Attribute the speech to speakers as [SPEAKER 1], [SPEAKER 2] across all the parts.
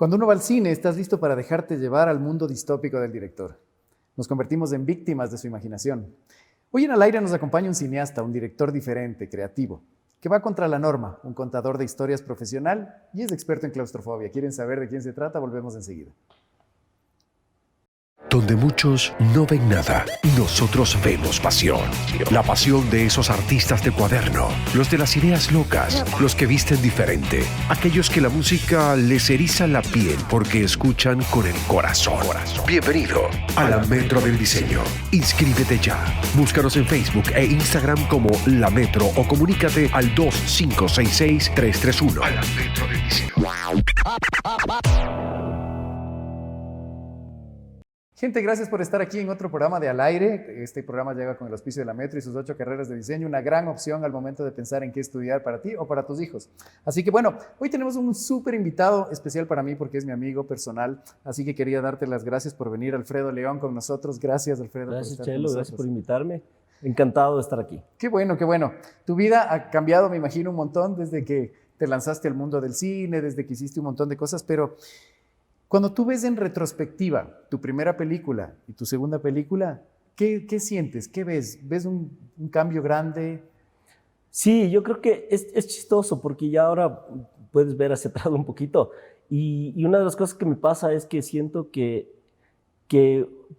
[SPEAKER 1] Cuando uno va al cine, estás listo para dejarte llevar al mundo distópico del director. Nos convertimos en víctimas de su imaginación. Hoy en Al Aire nos acompaña un cineasta, un director diferente, creativo, que va contra la norma, un contador de historias profesional y es experto en claustrofobia. ¿Quieren saber de quién se trata? Volvemos enseguida.
[SPEAKER 2] Donde muchos no ven nada, nosotros vemos pasión. La pasión de esos artistas de cuaderno, los de las ideas locas, los que visten diferente, aquellos que la música les eriza la piel porque escuchan con el corazón. Bienvenido a la Metro del Diseño. Inscríbete ya. Búscanos en Facebook e Instagram como La Metro o comunícate al 2566-331. A la Metro del Diseño.
[SPEAKER 1] Gente, gracias por estar aquí en otro programa de Al Aire. Este programa llega con el auspicio de la Metro y sus 8 carreras de diseño, una gran opción al momento de pensar en qué estudiar para ti o para tus hijos. Así que bueno, hoy tenemos un súper invitado especial para mí porque es mi amigo personal, así que quería darte las gracias por venir, Alfredo León, con nosotros. Gracias, Alfredo,
[SPEAKER 3] gracias,
[SPEAKER 1] por estar
[SPEAKER 3] Chelo,
[SPEAKER 1] con nosotros.
[SPEAKER 3] gracias por invitarme. Encantado de estar aquí.
[SPEAKER 1] Qué bueno, qué bueno. Tu vida ha cambiado, me imagino, un montón desde que te lanzaste al mundo del cine, desde que hiciste un montón de cosas, pero cuando tú ves en retrospectiva tu primera película y tu segunda película, ¿qué sientes? ¿Qué ves? ¿Ves un cambio grande?
[SPEAKER 3] Sí, yo creo que es chistoso porque ya ahora puedes ver hacia atrás un poquito y una de las cosas que me pasa es que siento que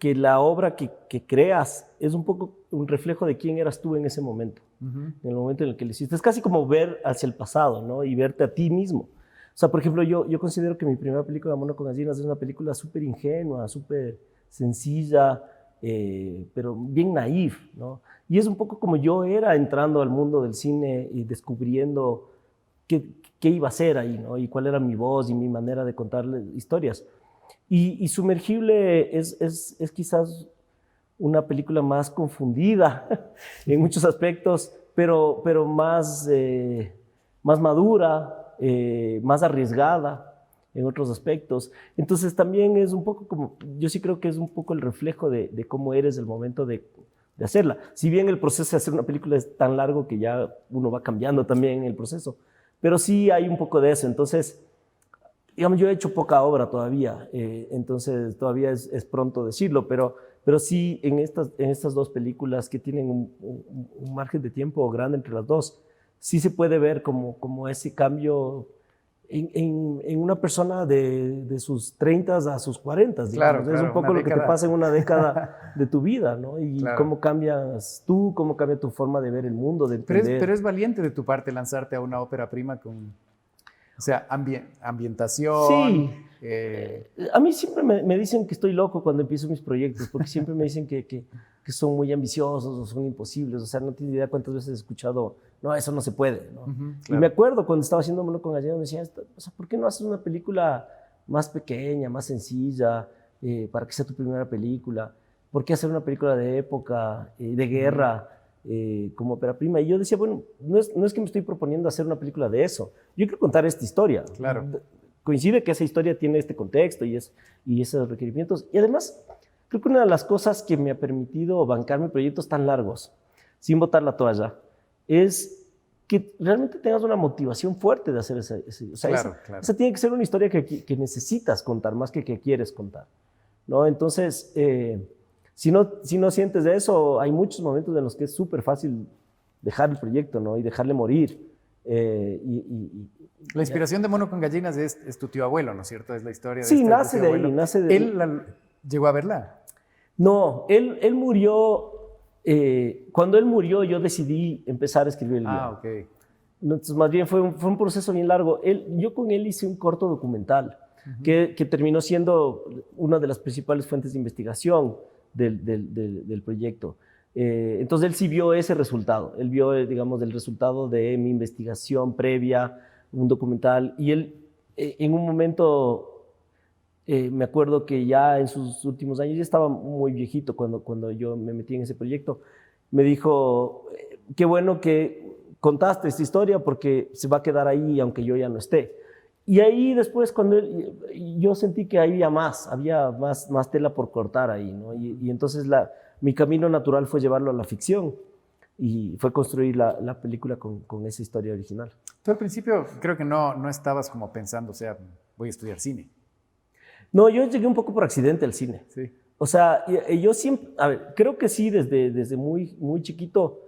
[SPEAKER 3] la obra que creas es un poco un reflejo de quién eras tú en ese momento, en el momento en el que lo hiciste. Es casi como ver hacia el pasado, ¿no? Y verte a ti mismo. O sea, por ejemplo, yo considero que mi primera película, Mono con Gallinas, es una película súper ingenua, súper sencilla, pero bien naif, ¿no? Y es un poco como yo era entrando al mundo del cine y descubriendo qué iba a ser ahí, ¿no? Y cuál era mi voz y mi manera de contar historias. Y Sumergible es quizás una película más confundida en muchos aspectos, pero más madura, más arriesgada en otros aspectos. Entonces también es un poco como, yo sí creo que es un poco el reflejo de cómo eres el momento de hacerla. Si bien el proceso de hacer una película es tan largo que ya uno va cambiando también en el proceso, pero sí hay un poco de eso. Entonces, digamos, yo he hecho poca obra todavía, entonces todavía es pronto decirlo, pero sí en estas dos películas que tienen un margen de tiempo grande entre las dos, sí se puede ver como ese cambio en una persona de sus 30 a sus 40.
[SPEAKER 1] Claro,
[SPEAKER 3] es un poco lo que te pasa en una década de tu vida, ¿no? Y claro, cómo cambias tú, cómo cambia tu forma de ver el mundo, de entender.
[SPEAKER 1] Pero es valiente de tu parte lanzarte a una ópera prima con, o sea, ambientación.
[SPEAKER 3] Sí. A mí siempre me dicen que estoy loco cuando empiezo mis proyectos, porque siempre me dicen que son muy ambiciosos o son imposibles. O sea, no tienes idea cuántas veces he escuchado, no, eso no se puede, ¿no?
[SPEAKER 1] Claro.
[SPEAKER 3] Y me acuerdo cuando estaba haciendo Mono con Gallinas, me decían, o sea, ¿por qué no haces una película más pequeña, más sencilla, para que sea tu primera película? ¿Por qué hacer una película de época, de guerra, como ópera prima? Y yo decía, bueno, no es que me estoy proponiendo hacer una película de eso. Yo quiero contar esta historia.
[SPEAKER 1] Claro.
[SPEAKER 3] Coincide que esa historia tiene este contexto y esos requerimientos. Y además, creo que una de las cosas que me ha permitido bancarme proyectos tan largos, sin botar la toalla, es que realmente tengas una motivación fuerte de hacer esa tiene que ser una historia que necesitas contar, más que quieres contar, ¿no? Entonces, si no sientes de eso, hay muchos momentos en los que es súper fácil dejar el proyecto, ¿no? Y dejarle morir.
[SPEAKER 1] La inspiración de Mono con Gallinas es tu tío abuelo, ¿no es cierto? Es la historia de
[SPEAKER 3] sí,
[SPEAKER 1] este
[SPEAKER 3] nace
[SPEAKER 1] tío
[SPEAKER 3] de
[SPEAKER 1] abuelo.
[SPEAKER 3] ahí, nace de
[SPEAKER 1] ¿Él llegó a verla?
[SPEAKER 3] No, él murió. Cuando él murió, yo decidí empezar a escribir el guión.
[SPEAKER 1] Ok.
[SPEAKER 3] Entonces, más bien fue un proceso bien largo. Yo con él hice un corto documental que terminó siendo una de las principales fuentes de investigación del proyecto. Entonces, él sí vio ese resultado. Él vio, digamos, el resultado de mi investigación previa, un documental. Y él, en un momento, me acuerdo que ya en sus últimos años, ya estaba muy viejito cuando yo me metí en ese proyecto, me dijo, qué bueno que contaste esta historia porque se va a quedar ahí aunque yo ya no esté. Y ahí después, yo sentí que había más tela por cortar ahí, ¿no? Y entonces mi camino natural fue llevarlo a la ficción y fue construir la película con esa historia original.
[SPEAKER 1] Tú al principio creo que no estabas como pensando, o sea, voy a estudiar cine.
[SPEAKER 3] No, yo llegué un poco por accidente al cine.
[SPEAKER 1] Sí.
[SPEAKER 3] O sea, yo siempre, a ver, creo que sí, desde muy, muy chiquito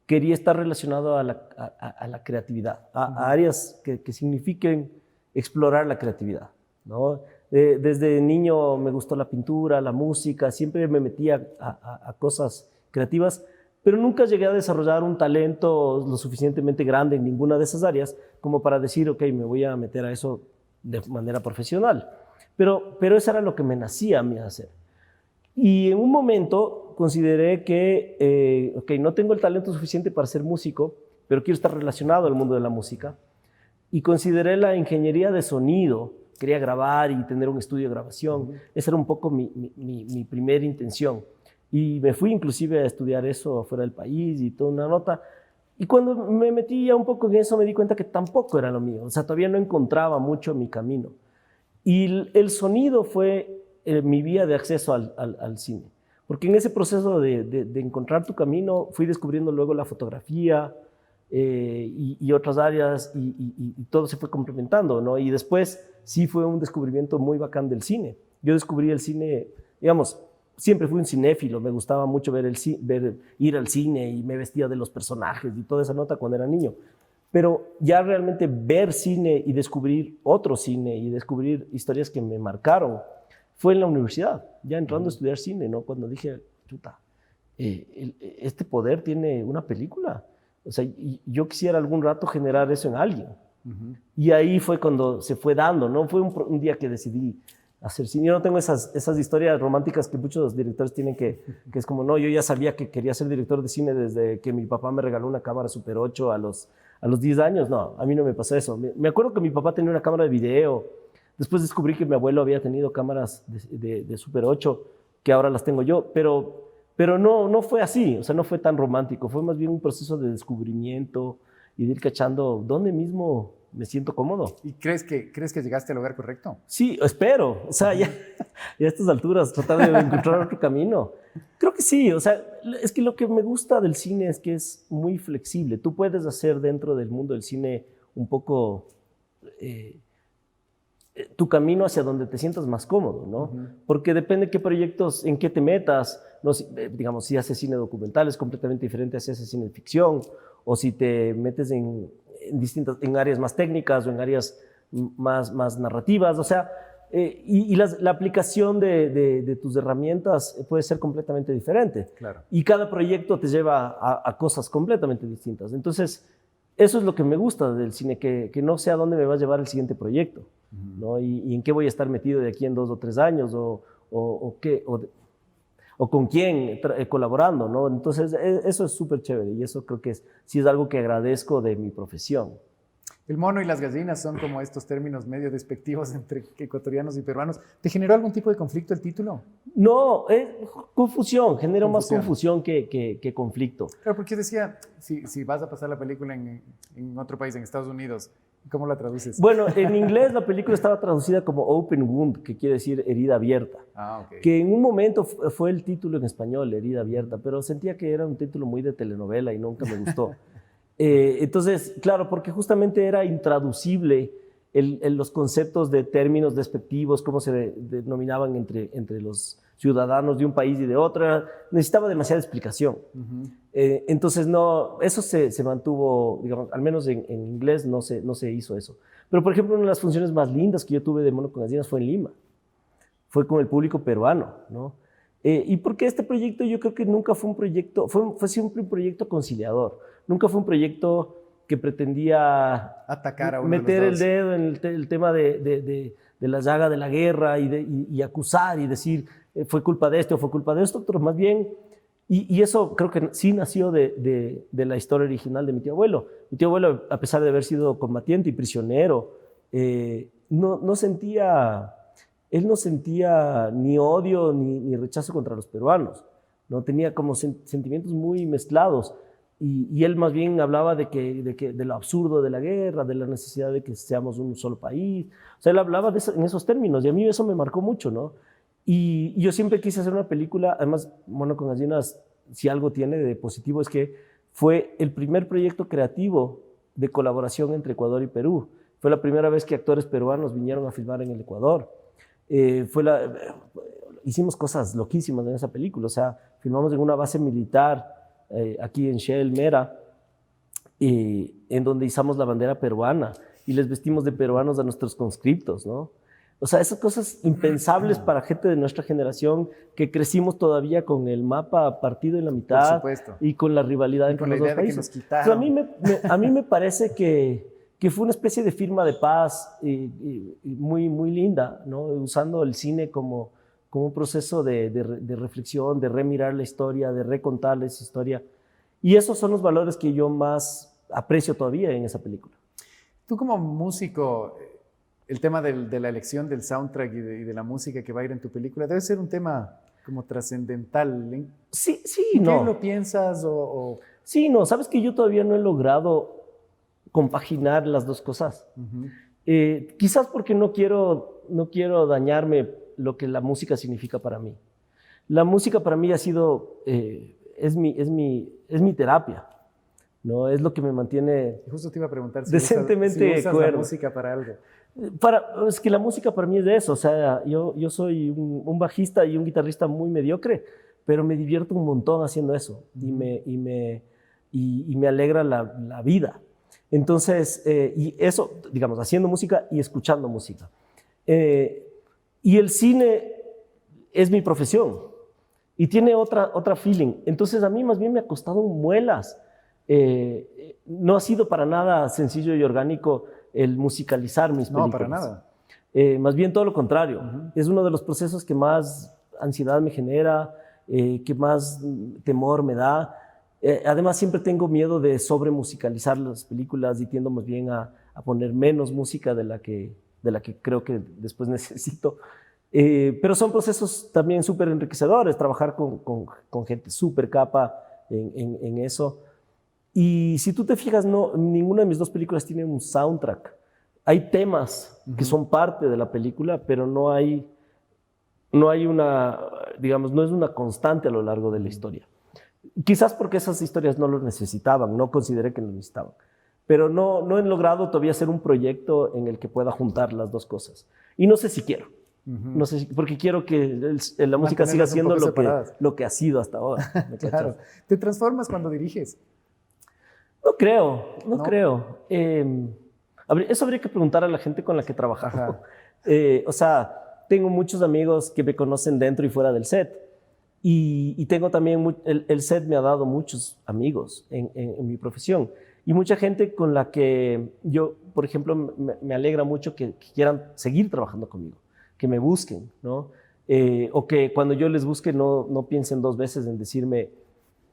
[SPEAKER 3] quería estar relacionado a la creatividad, a áreas que signifiquen explorar la creatividad, ¿no? Desde niño me gustó la pintura, la música, siempre me metía a cosas creativas, pero nunca llegué a desarrollar un talento lo suficientemente grande en ninguna de esas áreas como para decir, ok, me voy a meter a eso de manera profesional. Pero eso era lo que me nacía a mí hacer. Y en un momento consideré que, ok, no tengo el talento suficiente para ser músico, pero quiero estar relacionado al mundo de la música. Y consideré la ingeniería de sonido. Quería grabar y tener un estudio de grabación. Esa era un poco mi primera intención. Y me fui inclusive a estudiar eso afuera del país y toda una nota. Y cuando me metí ya un poco en eso, me di cuenta que tampoco era lo mío. O sea, todavía no encontraba mucho mi camino. Y el sonido fue mi vía de acceso al cine. Porque en ese proceso de encontrar tu camino, fui descubriendo luego la fotografía y otras áreas y todo se fue complementando, ¿no? Y después sí fue un descubrimiento muy bacán del cine. Yo descubrí el cine, digamos, siempre fui un cinéfilo, me gustaba mucho ir al cine y me vestía de los personajes y toda esa nota cuando era niño. Pero ya realmente ver cine y descubrir otro cine y descubrir historias que me marcaron fue en la universidad, ya entrando a estudiar cine, ¿no? Cuando dije, chuta, este poder tiene una película. O sea, yo quisiera algún rato generar eso en alguien. Y ahí fue cuando se fue dando, ¿no? Fue un día que decidí hacer cine. Yo no tengo esas historias románticas que muchos directores tienen que es como, no, yo ya sabía que quería ser director de cine desde que mi papá me regaló una cámara Super 8 a los 10 años. No, a mí no me pasó eso. Me acuerdo que mi papá tenía una cámara de video. Después descubrí que mi abuelo había tenido cámaras de Super 8, que ahora las tengo yo, pero no fue así, o sea, no fue tan romántico, fue más bien un proceso de descubrimiento y de ir cachando dónde mismo me siento cómodo.
[SPEAKER 1] ¿Y crees que llegaste al lugar correcto?
[SPEAKER 3] Sí, espero, o sea, ya a estas alturas tratar de encontrar otro camino. Creo que sí, o sea, es que lo que me gusta del cine es que es muy flexible. Tú puedes hacer dentro del mundo del cine un poco tu camino hacia donde te sientas más cómodo, ¿no? Porque depende de qué proyectos, en qué te metas, ¿no? Digamos, si haces cine documental es completamente diferente a si haces cine de ficción, o si te metes en áreas más técnicas o en áreas más narrativas, o sea, la aplicación de tus herramientas puede ser completamente diferente.
[SPEAKER 1] Claro.
[SPEAKER 3] Y cada proyecto te lleva a cosas completamente distintas. Entonces, eso es lo que me gusta del cine, que no sé a dónde me va a llevar el siguiente proyecto, ¿no? Y en qué voy a estar metido de aquí en 2 o 3 años, o con quién colaborando, ¿no? Entonces, eso es súper chévere y eso creo que sí es algo que agradezco de mi profesión.
[SPEAKER 1] El mono y las gallinas son como estos términos medio despectivos entre ecuatorianos y peruanos. ¿Te generó algún tipo de conflicto el título?
[SPEAKER 3] No, confusión, genera más confusión que conflicto.
[SPEAKER 1] Claro, porque yo decía, si vas a pasar la película en otro país, en Estados Unidos, ¿cómo la traduces?
[SPEAKER 3] Bueno, en inglés la película estaba traducida como Open Wound, que quiere decir herida abierta.
[SPEAKER 1] Ah, ok.
[SPEAKER 3] Que en un momento fue el título en español, herida abierta, pero sentía que era un título muy de telenovela y nunca me gustó. Entonces, claro, porque justamente era intraducible los conceptos de términos despectivos, cómo se denominaban entre los ciudadanos de un país y de otro, necesitaba demasiada explicación. Entonces, no, eso se mantuvo, digamos, al menos en inglés no se hizo eso. Pero, por ejemplo, una de las funciones más lindas que yo tuve de Mono con Gallinas fue en Lima. Fue con el público peruano, ¿no? Y porque este proyecto yo creo que nunca fue un proyecto, fue siempre un proyecto conciliador. Nunca fue un proyecto que pretendía
[SPEAKER 1] atacar a uno
[SPEAKER 3] meter
[SPEAKER 1] de los dos.
[SPEAKER 3] el dedo en el tema de la llaga de la guerra y acusar y decir fue culpa de este o fue culpa de esto, pero más bien, y eso creo que sí nació de la historia original de mi tío abuelo. Mi tío abuelo, a pesar de haber sido combatiente y prisionero, no sentía ni odio ni rechazo contra los peruanos, ¿no? Tenía como sentimientos muy mezclados. Y él más bien hablaba de lo absurdo de la guerra, de la necesidad de que seamos un solo país. O sea, él hablaba en esos términos y a mí eso me marcó mucho, ¿no? Y yo siempre quise hacer una película, además, Mono con Gallinas, si algo tiene de positivo, es que fue el primer proyecto creativo de colaboración entre Ecuador y Perú. Fue la primera vez que actores peruanos vinieron a filmar en el Ecuador. Hicimos cosas loquísimas en esa película, o sea, filmamos en una base militar aquí en Shell, Mera, en donde izamos la bandera peruana y les vestimos de peruanos a nuestros conscriptos, ¿no? O sea, esas cosas impensables para gente de nuestra generación que crecimos todavía con el mapa partido en la mitad y con la rivalidad entre los dos países. Entonces, a mí me parece que fue una especie de firma de paz muy, muy linda, ¿no? Usando el cine como un proceso de reflexión, de remirar la historia, de recontar esa historia. Y esos son los valores que yo más aprecio todavía en esa película.
[SPEAKER 1] Tú como músico, el tema de la elección del soundtrack y de la música que va a ir en tu película debe ser un tema como trascendental.
[SPEAKER 3] Sí,
[SPEAKER 1] ¿Qué
[SPEAKER 3] no.
[SPEAKER 1] lo piensas
[SPEAKER 3] Sí, no, sabes que yo todavía no he logrado compaginar las dos cosas. Quizás porque no quiero dañarme lo que la música significa para mí. La música para mí ha sido, es mi terapia, ¿no? Es lo que me mantiene
[SPEAKER 1] justo te iba a preguntar si
[SPEAKER 3] decentemente
[SPEAKER 1] usas la música para algo.
[SPEAKER 3] Es que la música para mí es de eso, o sea, yo soy un bajista y un guitarrista muy mediocre, pero me divierto un montón haciendo eso y me alegra la vida. Entonces, y eso, digamos, haciendo música y escuchando música. Y el cine es mi profesión y tiene otra feeling. Entonces, a mí más bien me ha costado muelas. No ha sido para nada sencillo y orgánico el musicalizar mis películas.
[SPEAKER 1] No, para nada.
[SPEAKER 3] Más bien todo lo contrario. Es uno de los procesos que más ansiedad me genera, que más temor me da. Además, siempre tengo miedo de sobremusicalizar las películas y tiendo más bien a poner menos música de la que creo que después necesito. Pero son procesos también súper enriquecedores, trabajar con gente súper capa en eso. Y si tú te fijas, ninguna de mis dos películas tiene un soundtrack. Hay temas que son parte de la película, pero no hay una, digamos, no es una constante a lo largo de la historia. Quizás porque esas historias no lo necesitaban, no consideré que lo necesitaban. Pero no he logrado todavía hacer un proyecto en el que pueda juntar las dos cosas. Y no sé si quiero. No sé porque quiero que la música siga siendo lo que ha sido hasta ahora.
[SPEAKER 1] Claro. ¿Te transformas cuando diriges?
[SPEAKER 3] No creo. Eso habría que preguntar a la gente con la que trabajo. O sea, tengo muchos amigos que me conocen dentro y fuera del set. Y tengo también, el set me ha dado muchos amigos en mi profesión. Y mucha gente con la que yo, por ejemplo, me alegra mucho que quieran seguir trabajando conmigo, que me busquen, ¿no? O que cuando yo les busque no piensen dos veces en decirme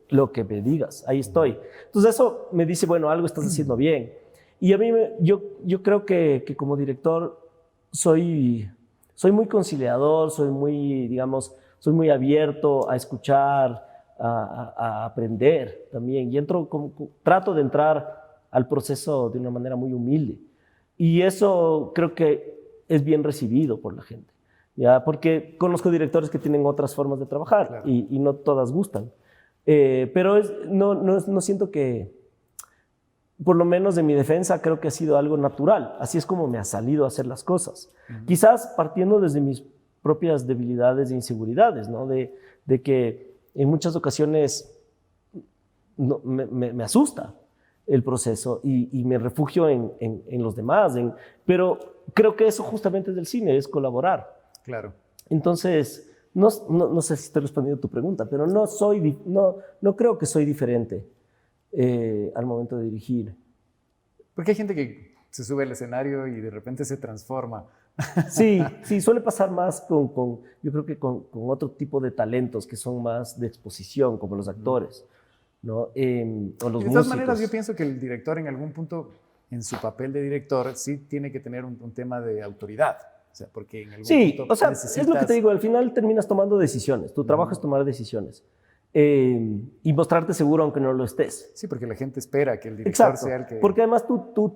[SPEAKER 3] lo que me digas, ahí estoy. Entonces eso me dice, bueno, algo estás haciendo bien. Y a mí, yo creo que como director soy muy conciliador, soy muy abierto a escuchar, a aprender también. Y trato de entrar al proceso de una manera muy humilde. Y eso creo que es bien recibido por la gente, ¿ya? Porque conozco directores que tienen otras formas de trabajar, claro, y no todas gustan. Pero no siento que, por lo menos de mi defensa, creo que ha sido algo natural. Así es como me ha salido a hacer las cosas. Quizás partiendo desde mis propias debilidades e inseguridades, ¿no? De que en muchas ocasiones me asusta el proceso y me refugio en los demás. Pero creo que eso justamente es del cine, es colaborar.
[SPEAKER 1] Claro.
[SPEAKER 3] Entonces, no sé si estoy respondiendo a tu pregunta, pero no creo que soy diferente al momento de dirigir.
[SPEAKER 1] Porque hay gente que se sube al escenario y de repente se transforma.
[SPEAKER 3] Sí, suele pasar más yo creo que con otro tipo de talentos que son más de exposición, como los actores, ¿no? O los músicos.
[SPEAKER 1] De todas maneras, yo pienso que el director en algún punto, en su papel de director, sí tiene que tener un tema de autoridad. O sea, porque en algún punto
[SPEAKER 3] o sea, es lo que te digo, al final terminas tomando decisiones. Tu trabajo es tomar decisiones. Y mostrarte seguro aunque no lo estés.
[SPEAKER 1] Sí, porque la gente espera que el director sea el que...
[SPEAKER 3] Porque además tú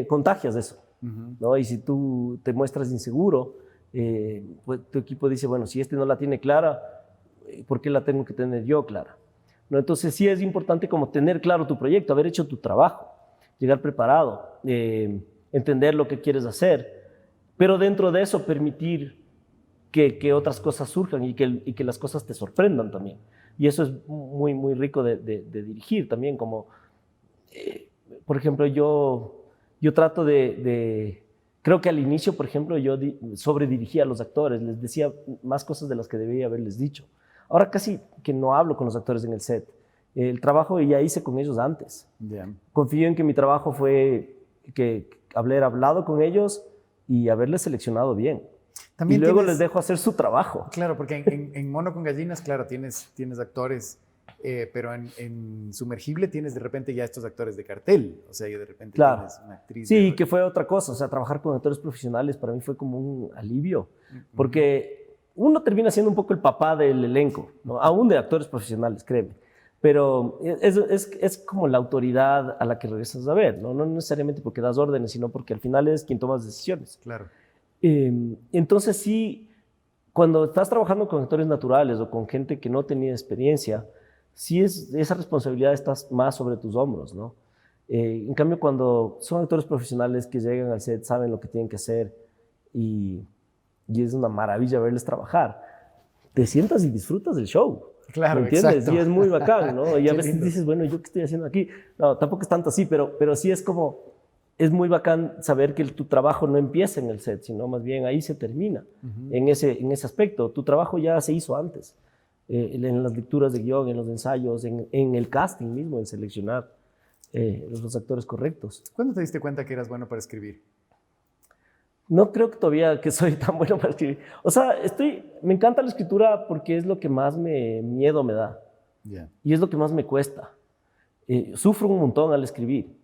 [SPEAKER 3] contagias eso, ¿no? Y si tú te muestras inseguro, pues tu equipo dice, bueno, si este no la tiene clara, ¿por qué la tengo que tener yo clara? ¿No? Entonces sí es importante como tener claro tu proyecto, haber hecho tu trabajo, llegar preparado, entender lo que quieres hacer, pero dentro de eso permitir que otras cosas surjan y que las cosas te sorprendan también. Y eso es muy, muy rico de dirigir también, como, por ejemplo, yo trato creo que al inicio, por ejemplo, yo sobredirigía a los actores, les decía más cosas de las que debía haberles dicho. Ahora casi que no hablo con los actores en el set. El trabajo ya hice con ellos antes.
[SPEAKER 1] Yeah.
[SPEAKER 3] Confío en que mi trabajo fue que haber hablado con ellos y haberles seleccionado bien.
[SPEAKER 1] También
[SPEAKER 3] y luego les dejo hacer su trabajo.
[SPEAKER 1] Claro, porque en Mono con Gallinas, claro, tienes actores, pero en Sumergible tienes de repente ya estos actores de cartel. O sea, de repente tienes una actriz.
[SPEAKER 3] Sí, que fue otra cosa. O sea, trabajar con actores profesionales para mí fue como un alivio. Porque uno termina siendo un poco el papá del elenco, ¿no? Aún de actores profesionales, créeme. Pero es como la autoridad a la que regresas a ver, ¿no? No necesariamente porque das órdenes, sino porque al final es quien toma decisiones.
[SPEAKER 1] Claro.
[SPEAKER 3] Entonces sí, cuando estás trabajando con actores naturales o con gente que no tenía experiencia, sí esa responsabilidad está más sobre tus hombros, ¿no? En cambio, cuando son actores profesionales que llegan al set, saben lo que tienen que hacer y es una maravilla verles trabajar, te sientas y disfrutas del show.
[SPEAKER 1] Claro,
[SPEAKER 3] ¿me entiendes?
[SPEAKER 1] exacto.
[SPEAKER 3] Y es muy bacán, ¿no? Y a veces
[SPEAKER 1] lindo.
[SPEAKER 3] dices, bueno, ¿yo qué estoy haciendo aquí? No, tampoco es tanto así, pero sí es como, es muy bacán saber que tu trabajo no empieza en el set, sino más bien ahí se termina, en ese aspecto. Tu trabajo ya se hizo antes, en las lecturas de guión, en los ensayos, en el casting mismo, en seleccionar los actores correctos.
[SPEAKER 1] ¿Cuándo te diste cuenta que eras bueno para escribir?
[SPEAKER 3] No creo que todavía que soy tan bueno para escribir. O sea, me encanta la escritura porque es lo que más miedo me da.
[SPEAKER 1] Yeah.
[SPEAKER 3] Y es lo que más me cuesta. Sufro un montón al escribir,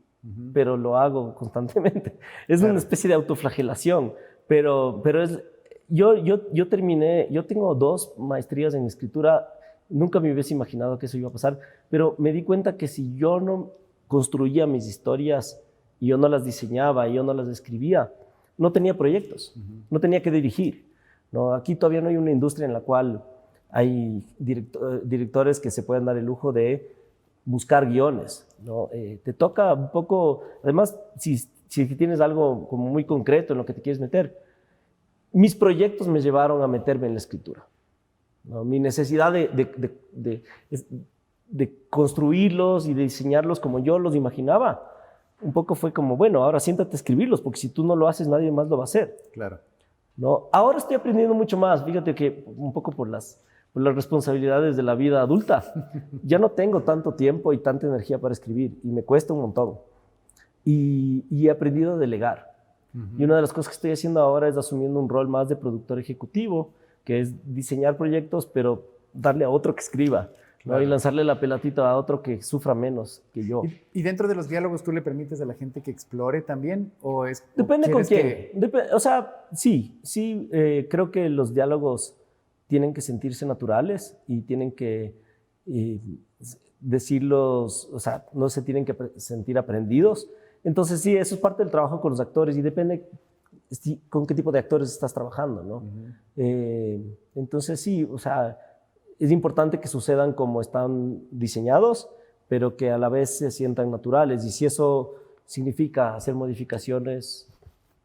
[SPEAKER 3] pero lo hago constantemente. Es una especie de autoflagelación, pero yo terminé, yo tengo 2 maestrías en escritura, nunca me hubiese imaginado que eso iba a pasar, pero me di cuenta que si yo no construía mis historias, y yo no las diseñaba, y yo no las escribía, no tenía proyectos, no tenía que dirigir, ¿no? Aquí todavía no hay una industria en la cual hay directores que se pueden dar el lujo de buscar guiones, ¿no? Te toca un poco, además, si tienes algo como muy concreto en lo que te quieres meter. Mis proyectos me llevaron a meterme en la escritura, ¿no? Mi necesidad de construirlos y de diseñarlos como yo los imaginaba, un poco fue como, bueno, ahora siéntate a escribirlos, porque si tú no lo haces, nadie más lo va a hacer.
[SPEAKER 1] Claro.
[SPEAKER 3] ¿No? Ahora estoy aprendiendo mucho más, fíjate que un poco por las responsabilidades de la vida adulta, ya no tengo tanto tiempo y tanta energía para escribir, y me cuesta un montón. Y he aprendido a delegar. Y una de las cosas que estoy haciendo ahora es asumiendo un rol más de productor ejecutivo, que es diseñar proyectos, pero darle a otro que escriba. Claro. ¿No? Y lanzarle la pelotita a otro que sufra menos que yo.
[SPEAKER 1] ¿Y dentro de los diálogos tú le permites a la gente que explore también? ¿O es,
[SPEAKER 3] depende con quién. O sea, sí, creo que los diálogos tienen que sentirse naturales y tienen que decirlos, o sea, no se tienen que sentir aprendidos. Entonces sí, eso es parte del trabajo con los actores y depende con qué tipo de actores estás trabajando, ¿no? Entonces sí, o sea, es importante que sucedan como están diseñados, pero que a la vez se sientan naturales. Y si eso significa hacer modificaciones,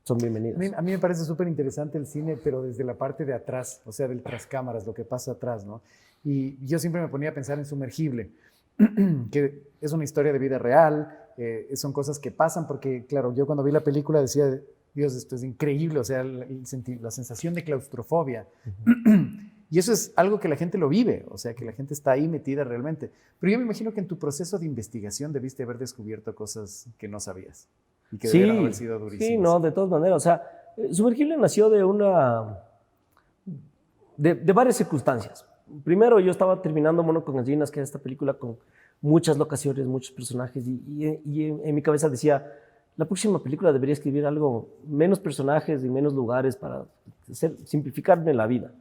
[SPEAKER 3] son bienvenidas.
[SPEAKER 1] A mí me parece súper interesante el cine, pero desde la parte de atrás, o sea, del tras cámaras, lo que pasa atrás, ¿no? Y yo siempre me ponía a pensar en Sumergible, que es una historia de vida real, son cosas que pasan, porque, claro, yo cuando vi la película decía, Dios, esto es increíble, o sea, la sensación de claustrofobia. Y eso es algo que la gente lo vive, o sea, que la gente está ahí metida realmente. Pero yo me imagino que en tu proceso de investigación debiste haber descubierto cosas que no sabías y que debieron haber sido durísimas.
[SPEAKER 3] Sí, no, de todas maneras. O sea, Sumergible nació de varias circunstancias. Primero, yo estaba terminando Mono con Gallinas, que es esta película con muchas locaciones, muchos personajes, y en mi cabeza decía, la próxima película debería escribir algo, menos personajes y menos lugares para simplificarme la vida.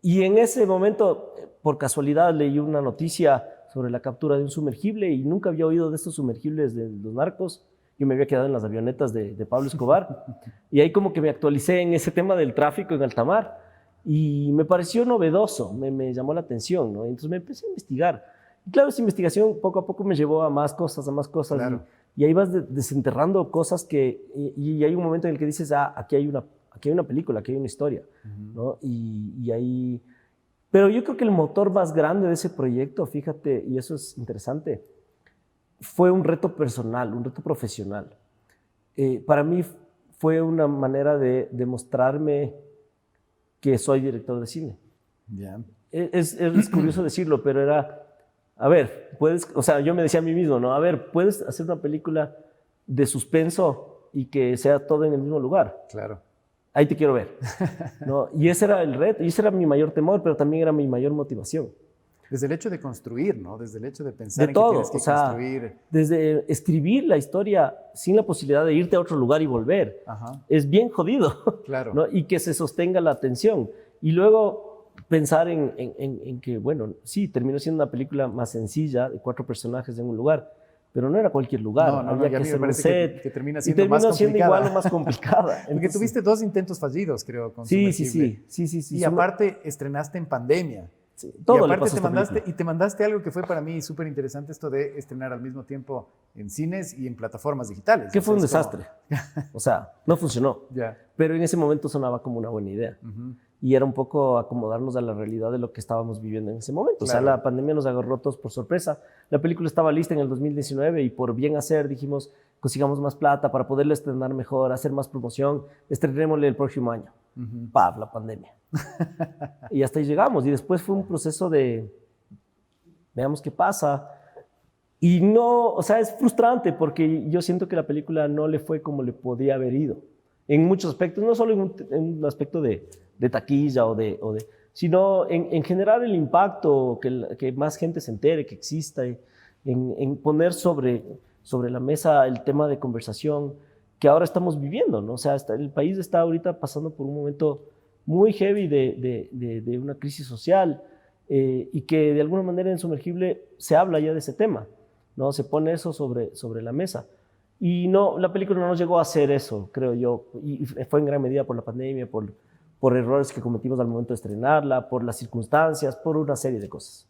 [SPEAKER 3] Y en ese momento, por casualidad, leí una noticia sobre la captura de un sumergible y nunca había oído de estos sumergibles de los narcos. Yo me había quedado en las avionetas de Pablo Escobar y ahí como que me actualicé en ese tema del tráfico en alta mar y me pareció novedoso, me llamó la atención, ¿no? Entonces me empecé a investigar. Y claro, esa investigación poco a poco me llevó a más cosas, Claro. Y ahí vas desenterrando cosas y hay un momento en el que dices, aquí hay aquí hay una película, aquí hay una historia, ¿no? Y ahí... Pero yo creo que el motor más grande de ese proyecto, fíjate, y eso es interesante, fue un reto personal, un reto profesional. Para mí fue una manera de demostrarme que soy director de cine.
[SPEAKER 1] Ya.
[SPEAKER 3] Es curioso decirlo, pero era, a ver, o sea, yo me decía a mí mismo, ¿no? A ver, puedes hacer una película de suspenso y que sea todo en el mismo lugar.
[SPEAKER 1] Claro.
[SPEAKER 3] Ahí te quiero ver, ¿no? Y ese era el reto, y ese era mi mayor temor, pero también era mi mayor motivación.
[SPEAKER 1] Desde el hecho de construir, ¿no? Desde el hecho de pensar
[SPEAKER 3] De
[SPEAKER 1] en
[SPEAKER 3] todo,
[SPEAKER 1] que tienes que
[SPEAKER 3] o sea,
[SPEAKER 1] construir.
[SPEAKER 3] desde escribir la historia sin la posibilidad de irte a otro lugar y volver,
[SPEAKER 1] Ajá.
[SPEAKER 3] es bien jodido,
[SPEAKER 1] Claro.
[SPEAKER 3] ¿no? Y que se sostenga la atención. Y luego pensar en que, bueno, sí, terminó siendo una película más sencilla, de 4 personajes en un lugar, pero no era cualquier lugar,
[SPEAKER 1] No,
[SPEAKER 3] había
[SPEAKER 1] y
[SPEAKER 3] que
[SPEAKER 1] a mí me
[SPEAKER 3] hacer un
[SPEAKER 1] parece
[SPEAKER 3] set,
[SPEAKER 1] que termina
[SPEAKER 3] y
[SPEAKER 1] siendo
[SPEAKER 3] terminó
[SPEAKER 1] más
[SPEAKER 3] siendo
[SPEAKER 1] complicada.
[SPEAKER 3] igual o más complicada.
[SPEAKER 1] Porque
[SPEAKER 3] Entonces,
[SPEAKER 1] tuviste 2 intentos fallidos, creo, con
[SPEAKER 3] sí,
[SPEAKER 1] Sumergible.
[SPEAKER 3] sí.
[SPEAKER 1] Y aparte estrenaste en pandemia.
[SPEAKER 3] Sí, todo
[SPEAKER 1] y
[SPEAKER 3] le
[SPEAKER 1] aparte
[SPEAKER 3] pasó a esta película.
[SPEAKER 1] te mandaste algo que fue para mí súper interesante, esto de estrenar al mismo tiempo en cines y en plataformas digitales.
[SPEAKER 3] Que
[SPEAKER 1] O
[SPEAKER 3] fue un
[SPEAKER 1] sea, es como-
[SPEAKER 3] desastre. O sea, no funcionó.
[SPEAKER 1] Ya.
[SPEAKER 3] Pero en ese momento sonaba como una buena idea.
[SPEAKER 1] Ujú.
[SPEAKER 3] Y era un poco acomodarnos a la realidad de lo que estábamos viviendo en ese momento. O sea,
[SPEAKER 1] Claro.
[SPEAKER 3] la pandemia nos agarró todos por sorpresa. La película estaba lista en el 2019 y por bien hacer dijimos, consigamos más plata para poderla estrenar mejor, hacer más promoción, estrenémosle el próximo año.
[SPEAKER 1] Ujú.
[SPEAKER 3] ¡Paf! La pandemia. Y hasta ahí llegamos. Y después fue un proceso de, veamos qué pasa. Y no, o sea, es frustrante porque yo siento que la película no le fue como le podía haber ido. En muchos aspectos, no solo en un aspecto de taquilla sino en generar el impacto, que más gente se entere, que exista, en poner sobre la mesa el tema de conversación que ahora estamos viviendo, ¿no? O sea, el país está ahorita pasando por un momento muy heavy de una crisis social y que de alguna manera en Sumergible se habla ya de ese tema, ¿no? Se pone eso sobre la mesa. Y no, la película no nos llegó a hacer eso, creo yo, y fue en gran medida por la pandemia, por errores que cometimos al momento de estrenarla, por las circunstancias, por una serie de cosas.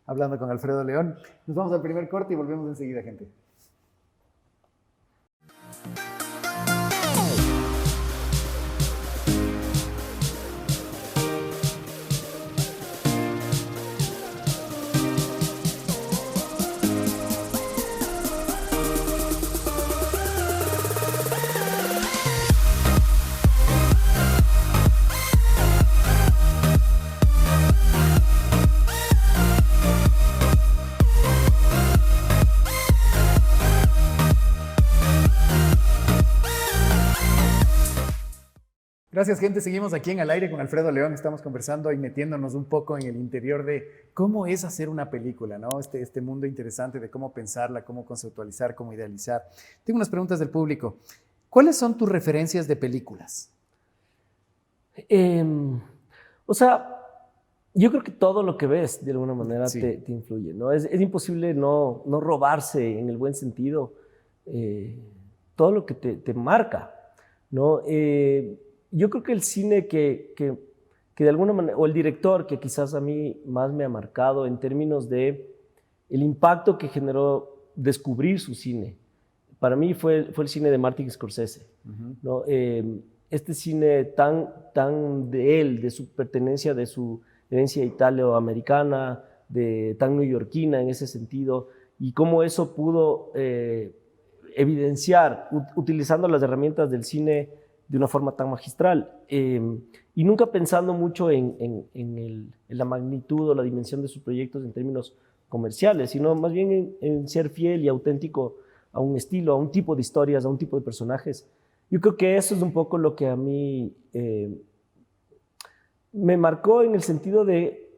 [SPEAKER 1] Hablando con Alfredo León. Nos vamos al primer corte y volvemos enseguida, gente. Gracias, gente. Seguimos aquí en Al Aire con Alfredo León. Estamos conversando y metiéndonos un poco en el interior de cómo es hacer una película, ¿no? Este mundo interesante de cómo pensarla, cómo conceptualizar, cómo idealizar. Tengo unas preguntas del público. ¿Cuáles son tus referencias de películas?
[SPEAKER 3] O sea, yo creo que todo lo que ves de alguna manera
[SPEAKER 1] Sí.
[SPEAKER 3] te influye, ¿no? Es imposible no robarse en el buen sentido todo lo que te marca, ¿no? Yo creo que el cine que de alguna manera, o el director que quizás a mí más me ha marcado en términos de el impacto que generó descubrir su cine, para mí fue el cine de Martin Scorsese, ¿no? Este cine tan de él, de su pertenencia, de su herencia italo-americana, tan neoyorquina en ese sentido, y cómo eso pudo evidenciar utilizando las herramientas del cine de una forma tan magistral, y nunca pensando mucho en la magnitud o la dimensión de sus proyectos en términos comerciales, sino más bien en ser fiel y auténtico a un estilo, a un tipo de historias, a un tipo de personajes. Yo creo que eso es un poco lo que a mí me marcó en el sentido de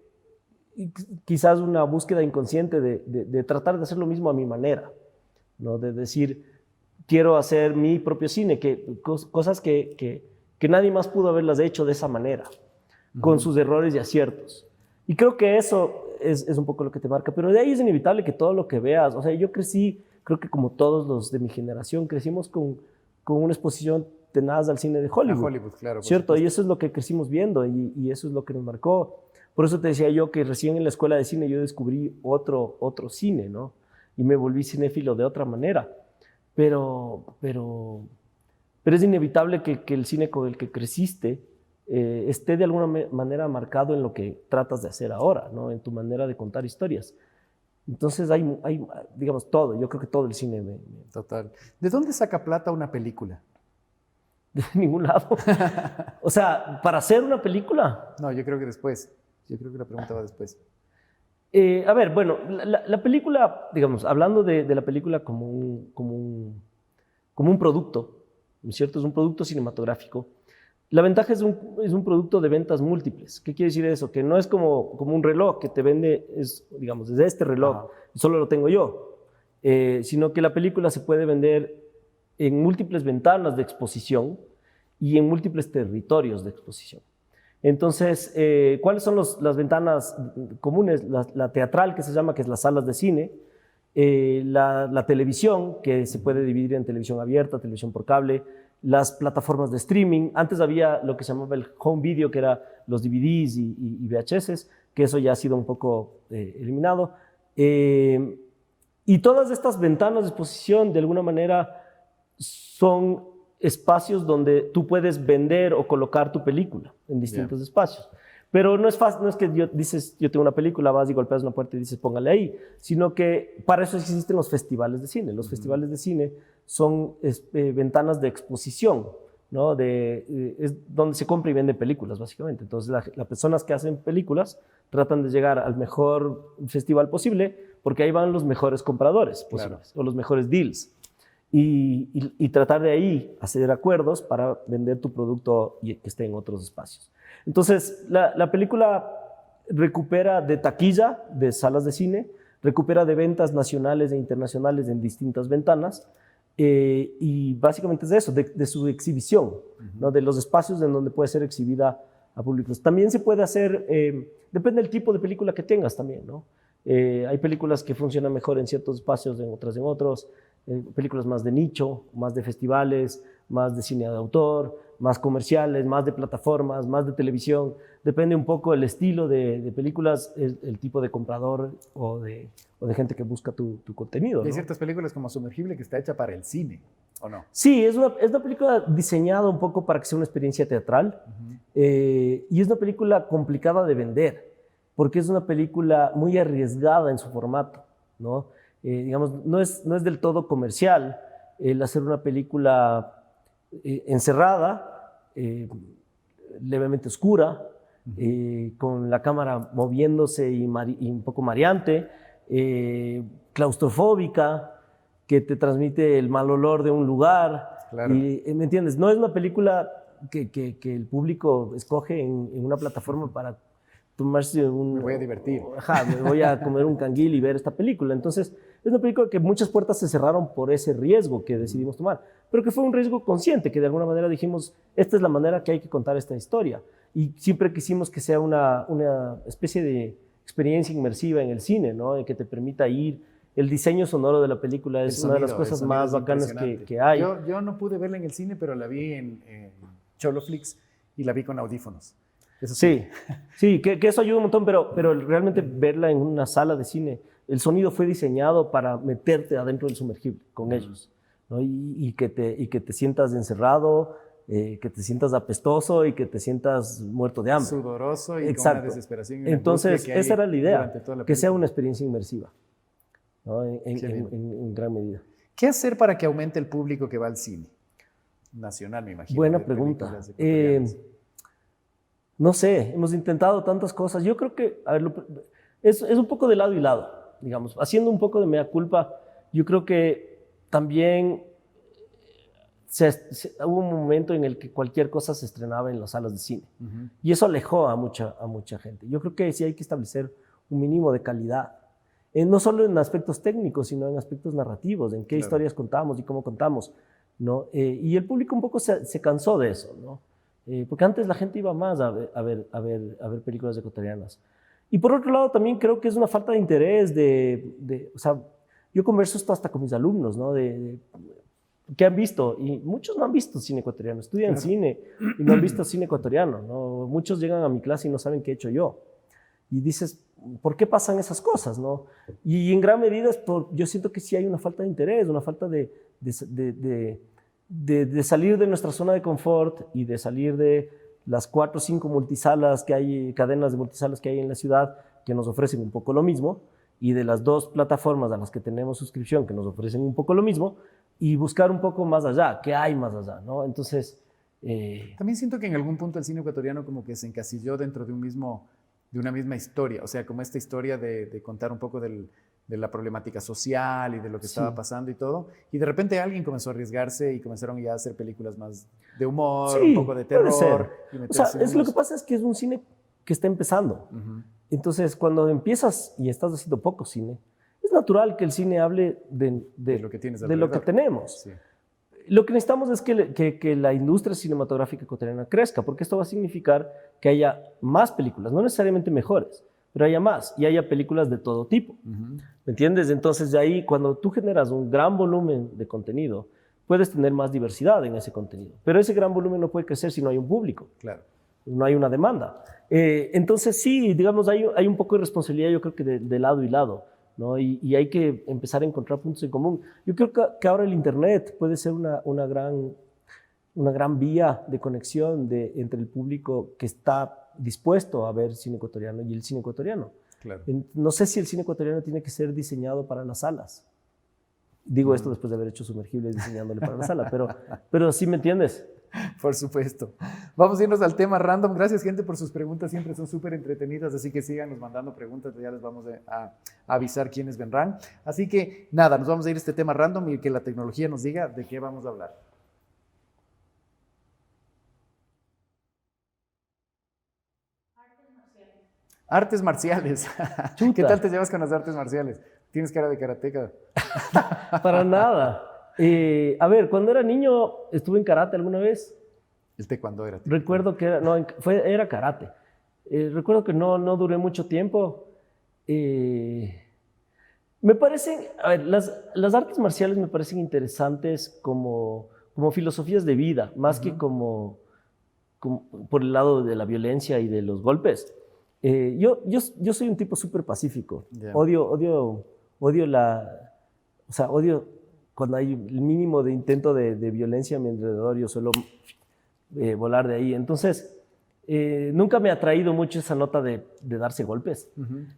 [SPEAKER 3] quizás una búsqueda inconsciente de tratar de hacer lo mismo a mi manera, ¿no? De decir, quiero hacer mi propio cine, cosas que nadie más pudo haberlas hecho de esa manera, con sus errores y aciertos. Y creo que eso es un poco lo que te marca, pero de ahí es inevitable que todo lo que veas, o sea, yo crecí, creo que como todos los de mi generación, crecimos con una exposición tenaz al cine de Hollywood.
[SPEAKER 1] A Hollywood, claro. por
[SPEAKER 3] ¿Cierto?
[SPEAKER 1] supuesto.
[SPEAKER 3] Y eso es lo que crecimos viendo y eso es lo que nos marcó. Por eso te decía yo que recién en la escuela de cine yo descubrí otro cine, ¿no? Y me volví cinéfilo de otra manera. Pero pero es inevitable que el cine con el que creciste esté de alguna manera marcado en lo que tratas de hacer ahora, ¿no? En tu manera de contar historias. Entonces hay, digamos, todo. Yo creo que todo el cine
[SPEAKER 1] Total. ¿De dónde saca plata una película?
[SPEAKER 3] de ningún lado. O sea, para hacer una película.
[SPEAKER 1] No, yo creo que después. Yo creo que la pregunta va después.
[SPEAKER 3] A ver, bueno, la película, digamos, hablando de la película como un producto, ¿no es cierto? Es un producto cinematográfico. La ventaja es un producto de ventas múltiples. ¿Qué quiere decir eso? Que no es como un reloj que te vende, digamos, desde este reloj, solo lo tengo yo, sino que la película se puede vender en múltiples ventanas de exposición y en múltiples territorios de exposición. Entonces, ¿cuáles son las ventanas comunes? La teatral, que se llama, que es las salas de cine, la televisión, que se puede dividir en televisión abierta, televisión por cable, las plataformas de streaming. Antes había lo que se llamaba el home video, que era los DVDs y VHS, que eso ya ha sido un poco eliminado. Y todas estas ventanas de exposición, de alguna manera, son espacios donde tú puedes vender o colocar tu película en distintos espacios. Pero no es fácil, no es que dices, yo tengo una película, vas y golpeas una puerta y dices, póngale ahí, sino que para eso existen los festivales de cine. Los festivales de cine son ventanas de exposición, ¿no? Es donde se compra y vende películas, básicamente. Entonces, las personas que hacen películas tratan de llegar al mejor festival posible, porque ahí van los mejores compradores posibles, o los mejores deals. Y tratar de ahí hacer acuerdos para vender tu producto y que esté en otros espacios. Entonces, la película recupera de taquilla, de salas de cine, recupera de ventas nacionales e internacionales en distintas ventanas, y básicamente es de eso, de su exhibición, ¿no? De los espacios en donde puede ser exhibida a públicos. También se puede hacer, depende del tipo de película que tengas también, ¿no? Hay películas que funcionan mejor en ciertos espacios, en otras en otros, películas más de nicho, más de festivales, más de cine de autor, más comerciales, más de plataformas, más de televisión. Depende un poco el estilo de películas, el tipo de comprador o de gente que busca tu contenido, ¿no?
[SPEAKER 1] Hay ciertas películas como Sumergible que está hecha para el cine, ¿o no?
[SPEAKER 3] Sí, es una película diseñada un poco para que sea una experiencia teatral, y es una película complicada de vender, porque es una película muy arriesgada en su formato, ¿no? Digamos, no es del todo comercial el hacer una película encerrada, levemente oscura, con la cámara moviéndose y un poco mareante, claustrofóbica, que te transmite el mal olor de un lugar.
[SPEAKER 1] Claro.
[SPEAKER 3] Y, ¿me entiendes? No es una película que el público escoge en una plataforma para tomarse un...
[SPEAKER 1] Me voy a divertir.
[SPEAKER 3] Ajá, me voy a comer un canguil y ver esta película. Entonces, es una película que muchas puertas se cerraron por ese riesgo que decidimos tomar, pero que fue un riesgo consciente, que de alguna manera dijimos, esta es la manera que hay que contar esta historia. Y siempre quisimos que sea una especie de experiencia inmersiva en el cine, ¿no? Que te permita ir. El diseño sonoro de la película es una de las cosas más bacanas que hay.
[SPEAKER 1] Yo no pude verla en el cine, pero la vi en Choloflix y la vi con audífonos. Eso sí,
[SPEAKER 3] que eso ayuda un montón, pero realmente verla en una sala de cine, el sonido fue diseñado para meterte adentro del sumergible con ellos, ¿no? Y que te sientas encerrado, que te sientas apestoso y que te sientas muerto de hambre.
[SPEAKER 1] Sudoroso y
[SPEAKER 3] Exacto.
[SPEAKER 1] con una desesperación. Y una
[SPEAKER 3] Entonces,
[SPEAKER 1] que
[SPEAKER 3] esa era la idea, que sea
[SPEAKER 1] película.
[SPEAKER 3] una experiencia inmersiva, ¿no? En gran medida.
[SPEAKER 1] ¿Qué hacer para que aumente el público que va al cine? Nacional, me imagino.
[SPEAKER 3] Buena
[SPEAKER 1] de
[SPEAKER 3] pregunta.
[SPEAKER 1] películas ecuatorianas.
[SPEAKER 3] No sé, hemos intentado tantas cosas. Yo creo que, a ver, es un poco de lado y lado, digamos. Haciendo un poco de mea culpa, yo creo que también hubo un momento en el que cualquier cosa se estrenaba en las salas de cine. Y eso alejó a mucha gente. Yo creo que sí hay que establecer un mínimo de calidad. No solo en aspectos técnicos, sino en aspectos narrativos, en qué historias contamos y cómo contamos, ¿no? Y el público un poco se cansó de eso, ¿no? Porque antes la gente iba más a ver películas ecuatorianas. Y por otro lado también creo que es una falta de interés o sea, yo converso esto hasta con mis alumnos, ¿no? ¿Qué han visto? Y muchos no han visto cine ecuatoriano, estudian cine y no han visto cine ecuatoriano, ¿no? Muchos llegan a mi clase y no saben qué he hecho yo. Y dices, ¿por qué pasan esas cosas, no? Y en gran medida yo siento que sí hay una falta de interés, una falta de de salir de nuestra zona de confort y de salir de las 4 o 5 multisalas que hay, cadenas de multisalas que hay en la ciudad, que nos ofrecen un poco lo mismo, y de las 2 plataformas a las que tenemos suscripción, que nos ofrecen un poco lo mismo, y buscar un poco más allá, ¿qué hay más allá? ¿No? Entonces...
[SPEAKER 1] También siento que en algún punto el cine ecuatoriano como que se encasilló dentro de una misma historia, o sea, como esta historia de contar un poco de la problemática social y de lo que estaba pasando y todo, y de repente alguien comenzó a arriesgarse y comenzaron ya a hacer películas más de humor, un poco de terror.
[SPEAKER 3] O sea, lo que pasa es que es un cine que está empezando. Entonces, cuando empiezas y estás haciendo poco cine, es natural que el cine hable de
[SPEAKER 1] lo que tienes
[SPEAKER 3] de lo que tenemos.
[SPEAKER 1] Sí.
[SPEAKER 3] Lo que necesitamos es que la industria cinematográfica ecuatoriana crezca, porque esto va a significar que haya más películas, no necesariamente mejores, pero haya más y haya películas de todo tipo. ¿Me entiendes? Entonces, de ahí, cuando tú generas un gran volumen de contenido, puedes tener más diversidad en ese contenido. Pero ese gran volumen no puede crecer si no hay un público.
[SPEAKER 1] Claro.
[SPEAKER 3] No hay una demanda. Entonces, sí, digamos, hay un poco de responsabilidad, yo creo que de lado y lado, ¿no? Y hay que empezar a encontrar puntos en común. Yo creo que ahora el Internet puede ser una gran vía de conexión entre el público que está dispuesto a ver cine ecuatoriano y el cine ecuatoriano.
[SPEAKER 1] Claro.
[SPEAKER 3] No sé si el cine ecuatoriano tiene que ser diseñado para las salas. Digo esto después de haber hecho Sumergibles diseñándole para la sala, pero sí me entiendes.
[SPEAKER 1] Por supuesto. Vamos a irnos al tema random. Gracias, gente, por sus preguntas. Siempre son súper entretenidas, así que síganos mandando preguntas. Ya les vamos a avisar quiénes vendrán. Así que, nada, nos vamos a ir a este tema random y que la tecnología nos diga de qué vamos a hablar. Artes marciales.
[SPEAKER 3] Chuta.
[SPEAKER 1] ¿Qué tal te llevas con las artes marciales? Tienes cara de karateca.
[SPEAKER 3] Para nada. A ver, cuando era niño estuve en karate alguna vez.
[SPEAKER 1] El taekwondo era.
[SPEAKER 3] Recuerdo que era karate. Recuerdo que no duré mucho tiempo. Me parecen, a ver, las artes marciales me parecen interesantes como filosofías de vida, más que como por el lado de la violencia y de los golpes. Yo soy un tipo súper pacífico.
[SPEAKER 1] Yeah.
[SPEAKER 3] Odio cuando hay el mínimo de intento de violencia a mi alrededor, yo suelo volar de ahí. Entonces, nunca me ha atraído mucho esa nota de darse golpes,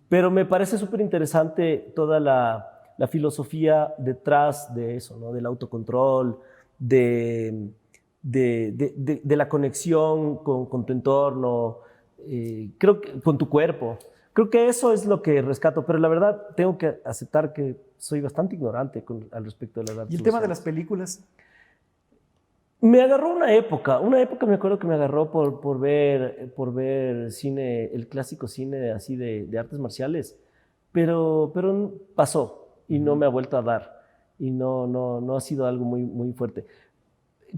[SPEAKER 3] pero me parece súper interesante toda la filosofía detrás de eso, ¿no? Del autocontrol, de la conexión con tu entorno, creo que con tu cuerpo. Creo que eso es lo que rescato, pero la verdad tengo que aceptar que soy bastante ignorante al respecto de las artes.
[SPEAKER 1] ¿Y el tema de las películas?
[SPEAKER 3] Me agarró una época me acuerdo que me agarró por ver cine, el clásico cine así de artes marciales, pero pasó y no me ha vuelto a dar y no ha sido algo muy, muy fuerte.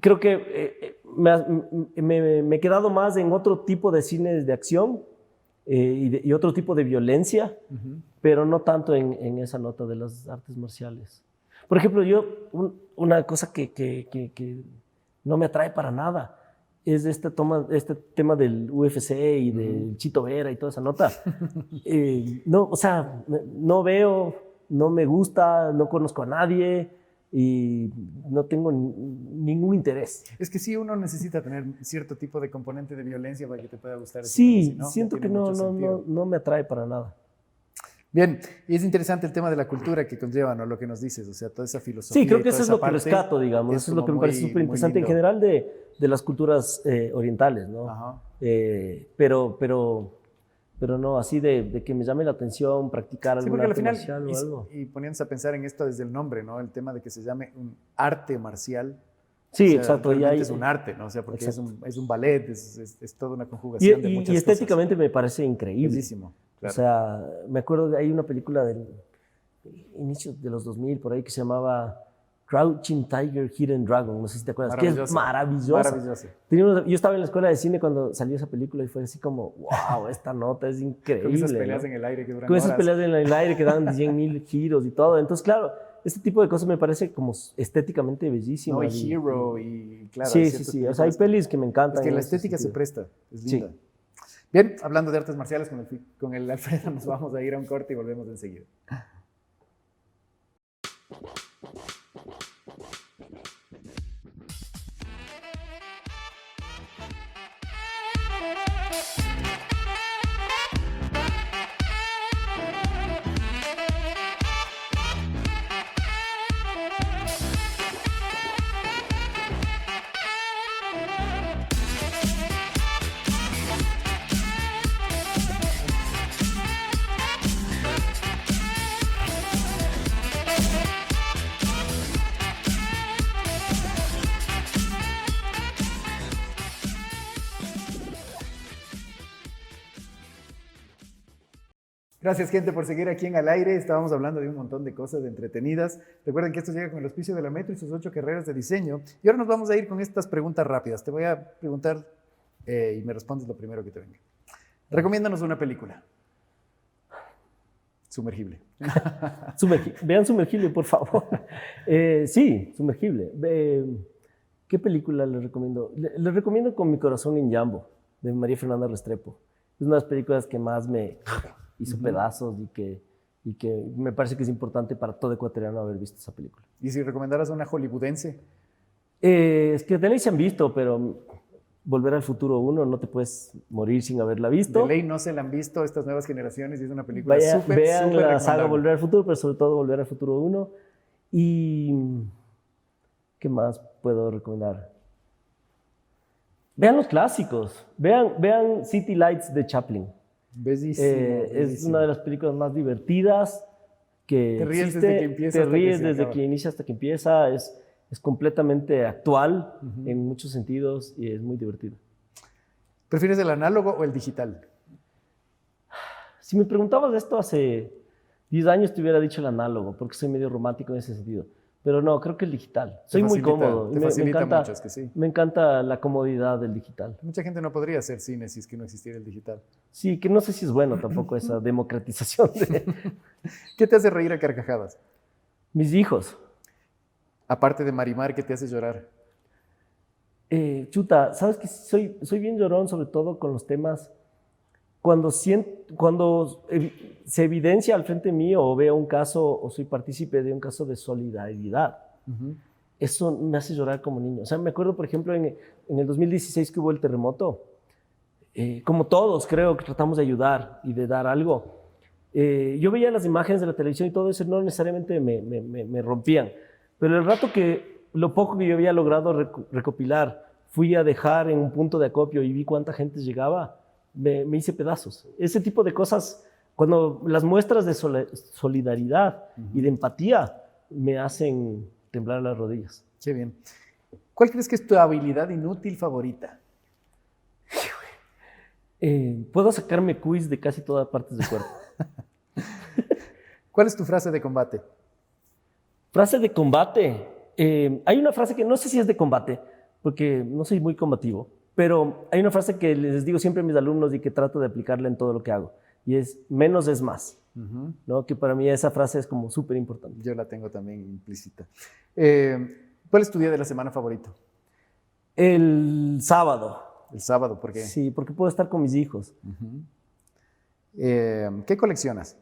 [SPEAKER 3] Creo que me he quedado más en otro tipo de cine de acción y otro tipo de violencia, pero no tanto en esa nota de las artes marciales. Por ejemplo, una cosa que no me atrae para nada es este tema del UFC y del Chito Vera y toda esa nota. No veo, no me gusta, no conozco a nadie y no tengo ningún interés.
[SPEAKER 1] Es que sí, uno necesita tener cierto tipo de componente de violencia para que te pueda gustar.
[SPEAKER 3] Sí, siento que no me atrae para nada.
[SPEAKER 1] Bien, y es interesante el tema de la cultura que conlleva, ¿no? Lo que nos dices, o sea, toda esa filosofía.
[SPEAKER 3] Sí, creo que eso es lo que rescato, digamos. Eso es lo que me parece súper interesante en general de las culturas orientales, ¿no?
[SPEAKER 1] Ajá.
[SPEAKER 3] Pero no, así de que me llame la atención practicar alguna arte marcial o algo.
[SPEAKER 1] Y poniéndose a pensar en esto desde el nombre, ¿no? El tema de que se llame un arte marcial.
[SPEAKER 3] Sí,
[SPEAKER 1] o sea,
[SPEAKER 3] exacto.
[SPEAKER 1] Es un arte, ¿no? O sea, porque es un ballet, es toda una conjugación de muchas
[SPEAKER 3] y estéticamente
[SPEAKER 1] cosas.
[SPEAKER 3] me parece increíble.
[SPEAKER 1] Bellísimo, claro.
[SPEAKER 3] O sea, me acuerdo de hay una película del inicio de los 2000 por ahí que se llamaba Crouching Tiger, Hidden Dragon, no sé si te acuerdas, que es maravillosa.
[SPEAKER 1] Maravillosa.
[SPEAKER 3] Yo estaba en la escuela de cine cuando salió esa película y fue así como, wow, esta nota es increíble.
[SPEAKER 1] Con esas peleas,
[SPEAKER 3] ¿no?
[SPEAKER 1] en el aire que duran
[SPEAKER 3] Con esas
[SPEAKER 1] horas.
[SPEAKER 3] peleas en el aire que dan 100.000 giros y todo. Entonces, claro, este tipo de cosas me parece como estéticamente bellísimo.
[SPEAKER 1] No, y Hero, y claro.
[SPEAKER 3] Sí. O sea, hay pelis que me encantan.
[SPEAKER 1] Es que la estética se presta, es linda. Sí. Bien, hablando de artes marciales, con el Alfredo nos vamos a ir a un corte y volvemos enseguida. Gracias, gente, por seguir aquí en Al Aire. Estábamos hablando de un montón de cosas entretenidas. Recuerden que esto llega con el auspicio de la Metro y sus 8 carreras de diseño. Y ahora nos vamos a ir con estas preguntas rápidas. Te voy a preguntar y me respondes lo primero que te venga. Recomiéndanos una película. Sumergible.
[SPEAKER 3] Vean Sumergible, por favor. Sí, Sumergible. ¿Qué película les recomiendo? Les recomiendo Con mi corazón en Yambo, de María Fernanda Restrepo. Es una de las películas que más me hizo pedazos y que me parece que es importante para todo ecuatoriano haber visto esa película.
[SPEAKER 1] ¿Y si recomendaras una hollywoodense?
[SPEAKER 3] Es que de ley se han visto, pero Volver al Futuro 1 no te puedes morir sin haberla visto.
[SPEAKER 1] De ley no se la han visto estas nuevas generaciones y es una película súper,
[SPEAKER 3] vean
[SPEAKER 1] súper
[SPEAKER 3] la saga
[SPEAKER 1] recomendable.
[SPEAKER 3] Volver al Futuro, pero sobre todo Volver al Futuro 1. Y ¿qué más puedo recomendar? Vean los clásicos. Vean City Lights de Chaplin.
[SPEAKER 1] Bellísimo,
[SPEAKER 3] Es
[SPEAKER 1] bellísimo.
[SPEAKER 3] una de las películas más divertidas que
[SPEAKER 1] Te ríes
[SPEAKER 3] existe.
[SPEAKER 1] desde que empieza
[SPEAKER 3] Te
[SPEAKER 1] hasta que
[SPEAKER 3] ríes
[SPEAKER 1] se
[SPEAKER 3] desde
[SPEAKER 1] acaba.
[SPEAKER 3] que inicia hasta que empieza. Es completamente actual en muchos sentidos y es muy divertido.
[SPEAKER 1] ¿Prefieres el análogo o el digital?
[SPEAKER 3] Si me preguntabas esto hace 10 años te hubiera dicho el análogo, porque soy medio romántico en ese sentido. Pero no, creo que el digital. Soy muy cómodo.
[SPEAKER 1] Te facilita mucho, es que sí.
[SPEAKER 3] Me encanta la comodidad del digital.
[SPEAKER 1] Mucha gente no podría hacer cine si es que no existiera el digital.
[SPEAKER 3] Sí, que no sé si es bueno tampoco esa democratización de
[SPEAKER 1] ¿Qué te hace reír a carcajadas?
[SPEAKER 3] mis hijos.
[SPEAKER 1] Aparte de Marimar, ¿qué te hace llorar?
[SPEAKER 3] Chuta, sabes que soy bien llorón, sobre todo con los temas. Cuando se evidencia al frente mío o veo un caso o soy partícipe de un caso de solidaridad, eso me hace llorar como niño. O sea, me acuerdo, por ejemplo, en el 2016 que hubo el terremoto, como todos creo que tratamos de ayudar y de dar algo. Yo veía las imágenes de la televisión y todo eso no necesariamente me rompían, pero el rato lo poco que yo había logrado recopilar, fui a dejar en un punto de acopio y vi cuánta gente llegaba, me hice pedazos. Ese tipo de cosas, cuando las muestras de solidaridad y de empatía me hacen temblar las rodillas.
[SPEAKER 1] Qué bien. ¿Cuál crees que es tu habilidad inútil favorita?
[SPEAKER 3] Puedo sacarme quiz de casi todas partes del cuerpo.
[SPEAKER 1] ¿Cuál es tu frase de combate?
[SPEAKER 3] Frase de combate. Hay una frase que no sé si es de combate, porque no soy muy combativo, pero hay una frase que les digo siempre a mis alumnos y que trato de aplicarla en todo lo que hago, y es menos es más, ¿no? Que para mí esa frase es como súper importante.
[SPEAKER 1] Yo la tengo también implícita. ¿Cuál es tu día de la semana favorito?
[SPEAKER 3] El sábado.
[SPEAKER 1] El sábado, ¿por qué?
[SPEAKER 3] Sí, porque puedo estar con mis hijos.
[SPEAKER 1] ¿Qué coleccionas?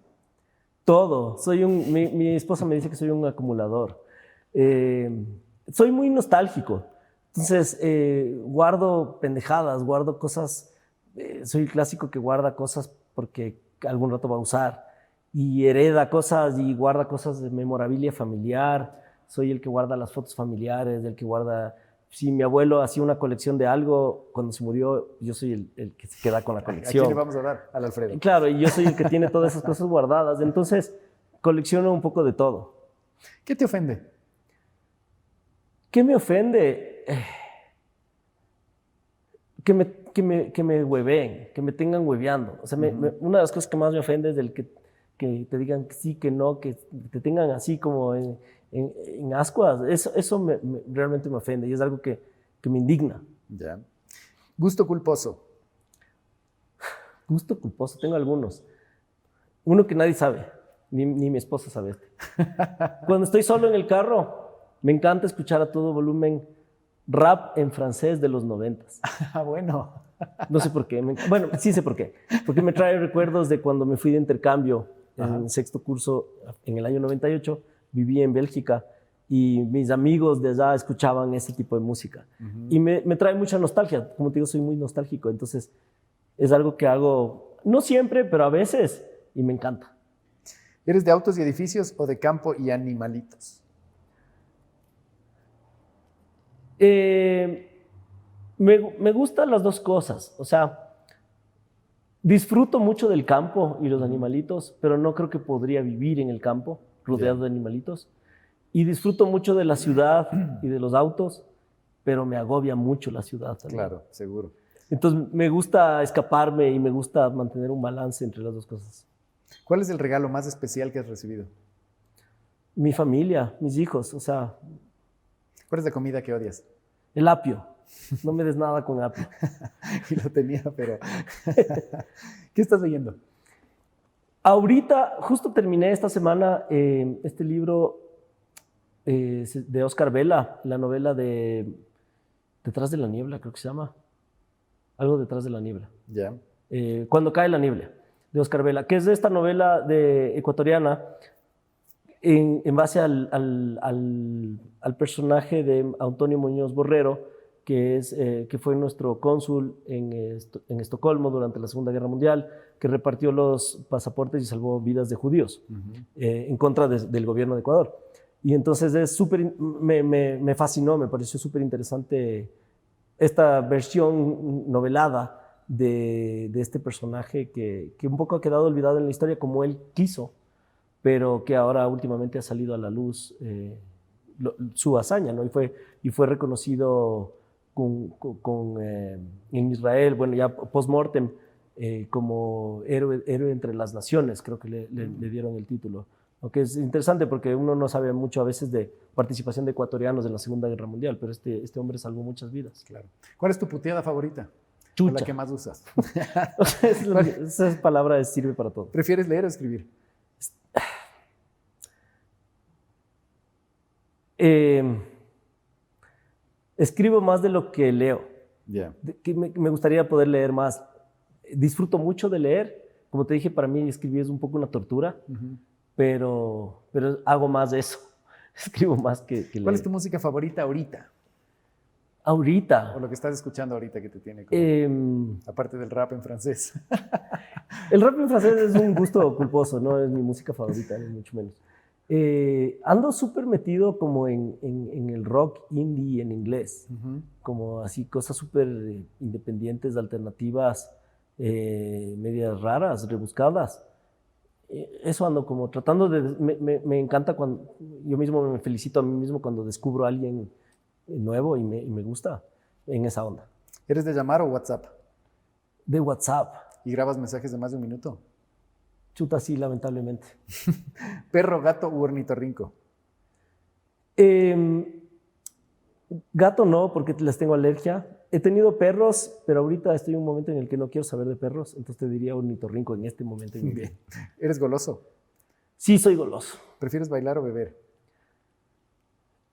[SPEAKER 3] Todo. Mi esposa me dice que soy un acumulador. Soy muy nostálgico. Entonces, guardo pendejadas, guardo cosas. Soy el clásico que guarda cosas porque algún rato va a usar. Y hereda cosas y guarda cosas de memorabilia familiar. Soy el que guarda las fotos familiares, el que guarda. Si mi abuelo hacía una colección de algo, cuando se murió, yo soy el que se queda con la
[SPEAKER 1] ¿A
[SPEAKER 3] colección.
[SPEAKER 1] quién le vamos a dar? Al Alfredo.
[SPEAKER 3] Claro, y yo soy el que tiene todas esas cosas guardadas. Entonces, colecciono un poco de todo.
[SPEAKER 1] ¿Qué te ofende?
[SPEAKER 3] ¿Qué me ofende? Que me hueveen, que me tengan hueveando. O sea, una de las cosas que más me ofende es el que te digan que sí, que no, que te tengan así como en ascuas. Eso realmente me ofende y es algo que me indigna.
[SPEAKER 1] Ya. Gusto culposo.
[SPEAKER 3] Gusto culposo, tengo algunos. Uno que nadie sabe, ni mi esposa sabe este. Cuando estoy solo en el carro, me encanta escuchar a todo volumen rap en francés de los 90s.
[SPEAKER 1] Ah, bueno.
[SPEAKER 3] No sé por qué. Bueno, sí sé por qué. Porque me trae recuerdos de cuando me fui de intercambio en sexto curso en el año 98. Viví en Bélgica y mis amigos de allá escuchaban ese tipo de música. Y me trae mucha nostalgia. Como te digo, soy muy nostálgico. Entonces, Es algo que hago, no siempre, pero a veces, y me encanta.
[SPEAKER 1] ¿Eres de autos y edificios o de campo y animalitos?
[SPEAKER 3] Me gustan las dos cosas. O sea, disfruto mucho del campo y los animalitos, pero no creo que podría vivir en el campo rodeado de animalitos. Y disfruto mucho de la ciudad y de los autos, pero me agobia mucho la ciudad también.
[SPEAKER 1] Claro, seguro.
[SPEAKER 3] Entonces me gusta escaparme y me gusta mantener un balance entre las dos cosas.
[SPEAKER 1] ¿Cuál es el regalo más especial que has recibido?
[SPEAKER 3] Mi familia, mis hijos, o sea,
[SPEAKER 1] ¿Cuál es la comida que odias?
[SPEAKER 3] el apio. No me des nada con apio.
[SPEAKER 1] Y lo tenía, pero... ¿Qué estás leyendo?
[SPEAKER 3] Ahorita, justo terminé esta semana este libro de Oscar Vela, la novela de Detrás de la niebla, creo que se llama. Algo detrás de la niebla.
[SPEAKER 1] Ya.
[SPEAKER 3] Cuando cae la niebla, de Oscar Vela, que es de esta novela ecuatoriana en base al personaje de Antonio Muñoz Borrero, que fue nuestro cónsul en Estocolmo durante la Segunda Guerra Mundial, que repartió los pasaportes y salvó vidas de judíos en contra del gobierno de Ecuador. Y entonces me fascinó, me pareció súper interesante esta versión novelada de este personaje que un poco ha quedado olvidado en la historia como él quiso, pero que ahora últimamente ha salido a la luz su hazaña, ¿no? Y fue reconocido en Israel, bueno, ya post-mortem, como héroe entre las naciones, creo que le dieron el título. Aunque es interesante porque uno no sabe mucho a veces de participación de ecuatorianos en la Segunda Guerra Mundial, pero este hombre salvó muchas vidas.
[SPEAKER 1] Claro. ¿Cuál es tu puteada favorita?
[SPEAKER 3] Chucha.
[SPEAKER 1] ¿O la que más usas?
[SPEAKER 3] Esa palabra sirve para todo.
[SPEAKER 1] ¿Prefieres leer o escribir?
[SPEAKER 3] Escribo más de lo que leo.
[SPEAKER 1] Yeah.
[SPEAKER 3] Me gustaría poder leer más. Disfruto mucho de leer. Como te dije, para mí escribir es un poco una tortura, pero hago más de eso. Escribo más que leer.
[SPEAKER 1] ¿Cuál es tu música favorita ahorita?
[SPEAKER 3] Ahorita.
[SPEAKER 1] O lo que estás escuchando ahorita que te tiene como, aparte del rap en francés.
[SPEAKER 3] El rap en francés es un gusto culposo, no es mi música favorita, ni mucho menos. Ando súper metido como en el rock indie en inglés, como así cosas súper independientes, alternativas, medias raras, rebuscadas. Eso ando como tratando de... Me encanta cuando... Yo mismo me felicito a mí mismo cuando descubro a alguien nuevo y me gusta en esa onda.
[SPEAKER 1] ¿Eres de llamar o WhatsApp?
[SPEAKER 3] De WhatsApp.
[SPEAKER 1] ¿Y grabas mensajes de más de un minuto?
[SPEAKER 3] Chuta, sí, lamentablemente.
[SPEAKER 1] ¿Perro, gato u ornitorrinco?
[SPEAKER 3] Gato no, porque les tengo alergia. He tenido perros, pero ahorita estoy en un momento en el que no quiero saber de perros, entonces te diría ornitorrinco en este momento.
[SPEAKER 1] Bien. ¿Eres goloso?
[SPEAKER 3] Sí, soy goloso.
[SPEAKER 1] ¿Prefieres bailar o beber?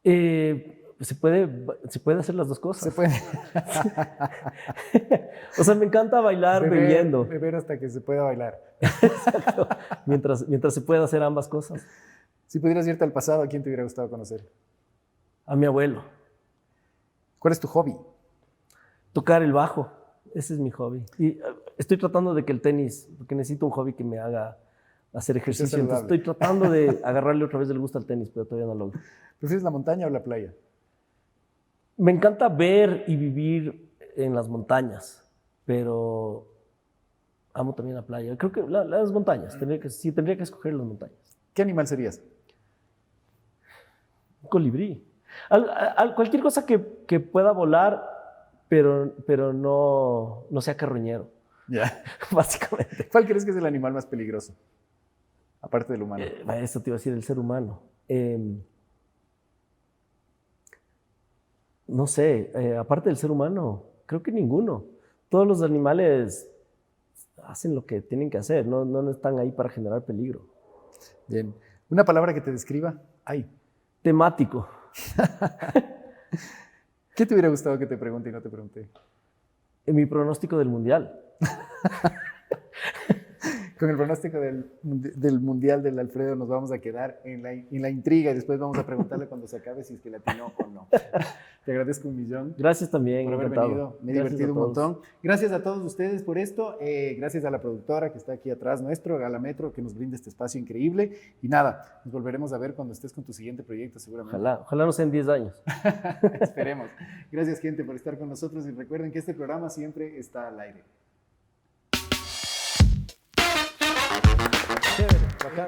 [SPEAKER 3] Se puede hacer las dos cosas.
[SPEAKER 1] Se puede.
[SPEAKER 3] O sea, me encanta bailar bebiendo.
[SPEAKER 1] Beber hasta que se pueda bailar.
[SPEAKER 3] Exacto. Mientras se pueda hacer ambas cosas.
[SPEAKER 1] Si pudieras irte al pasado, ¿a quién te hubiera gustado conocer?
[SPEAKER 3] A mi abuelo.
[SPEAKER 1] ¿Cuál es tu hobby?
[SPEAKER 3] Tocar el bajo. Ese es mi hobby. Y estoy tratando de que el tenis, porque necesito un hobby que me haga hacer ejercicio. Entonces estoy tratando de agarrarle otra vez el gusto al tenis, pero todavía no logro.
[SPEAKER 1] ¿Prefieres la montaña o la playa?
[SPEAKER 3] Me encanta ver y vivir en las montañas, pero amo también la playa. Creo que las montañas, tendría que escoger las montañas.
[SPEAKER 1] ¿Qué animal serías?
[SPEAKER 3] Un colibrí. Cualquier cosa que pueda volar, pero no sea carroñero.
[SPEAKER 1] Ya.
[SPEAKER 3] Básicamente.
[SPEAKER 1] ¿Cuál crees que es el animal más peligroso? Aparte del humano.
[SPEAKER 3] Eso te iba a decir, el ser humano. No sé, aparte del ser humano, creo que ninguno. Todos los animales hacen lo que tienen que hacer, no están ahí para generar peligro.
[SPEAKER 1] Bien. ¿Una palabra que te describa? Ay.
[SPEAKER 3] Temático.
[SPEAKER 1] ¿Qué te hubiera gustado que te pregunte y no te pregunté?
[SPEAKER 3] Mi pronóstico del mundial.
[SPEAKER 1] Con el pronóstico del Mundial del Alfredo nos vamos a quedar en la intriga y después vamos a preguntarle cuando se acabe si es que le atinó o no. Te agradezco un millón.
[SPEAKER 3] Gracias también,
[SPEAKER 1] Por haber
[SPEAKER 3] encantado.
[SPEAKER 1] venido. Me he
[SPEAKER 3] Gracias
[SPEAKER 1] divertido
[SPEAKER 3] a
[SPEAKER 1] un
[SPEAKER 3] todos.
[SPEAKER 1] montón. Gracias a todos ustedes por esto. Gracias a la productora que está aquí atrás nuestro, Gala Metro, que nos brinda este espacio increíble. Y nada, nos volveremos a ver cuando estés con tu siguiente proyecto, seguramente.
[SPEAKER 3] Ojalá no sean 10 años.
[SPEAKER 1] Esperemos. Gracias, gente, por estar con nosotros y recuerden que este programa siempre está al aire.
[SPEAKER 3] Chévere, bacán.